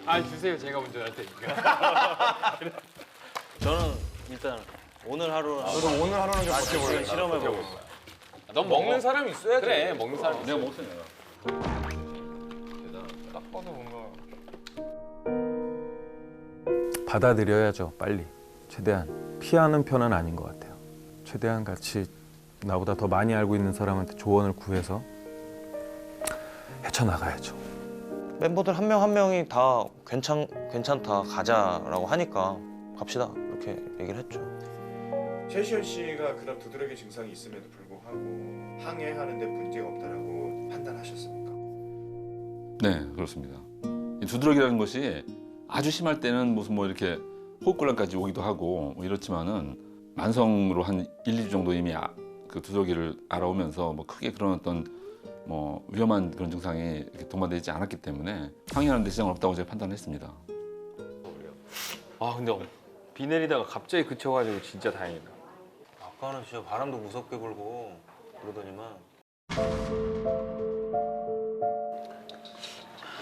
아 주세요. 제가 먼저 할 테니까. 저는 일단 오늘 하루는 저도 오늘 하루는 좀 버텨볼래. 실험해보고. 넌 먹는 사람이 있어야지. 그래 먹는 사람. 내가 먹었어 내가. 딱 봐도 뭔가. 받아들여야죠, 빨리. 최대한 피하는 편은 아닌 것 같아요. 최대한 같이 나보다 더 많이 알고 있는 사람한테 조언을 구해서 헤쳐나가야죠. 멤버들 한 명 한 명이 다 괜찮다 가자라고 하니까 갑시다 이렇게 얘기를 했죠. 최시현 씨가 그런 두드러기 증상이 있음에도 불구하고 항해하는데 문제가 없다라고 판단하셨습니까? 네 그렇습니다. 이 두드러기라는 것이 아주 심할 때는 무슨 뭐 이렇게 호흡곤란까지 오기도 하고 뭐 이렇지만은 만성으로 한 1, 2주 정도 이미 그 두드러기를 알아오면서 뭐 크게 그런 어떤 뭐 위험한 그런 증상이 이렇게 동반되지 않았기 때문에 항해하는 데 지장은 없다고 제가 판단했습니다. 아 근데 비 내리다가 갑자기 그쳐가지고 진짜 다행이다. 아까는 진짜 바람도 무섭게 불고 그러더니만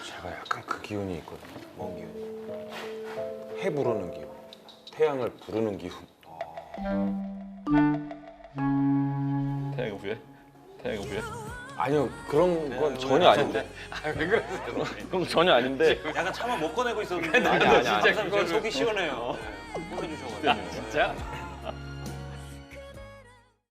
제가 약간 그 기운이 있거든요. 먼 기운. 해 부르는 기운, 태양을 부르는 기운. 태양의 부에? 태양의 부에? 아니요, 그런 건 전혀 아닌데. 아왜 그러세요? 그럼 전혀 아닌데. 약간 차마 못 꺼내고 있었는데 아니야, 항상 진짜 제 그거를- 속이 시원해요. 꺼내주셔가지고. 진짜?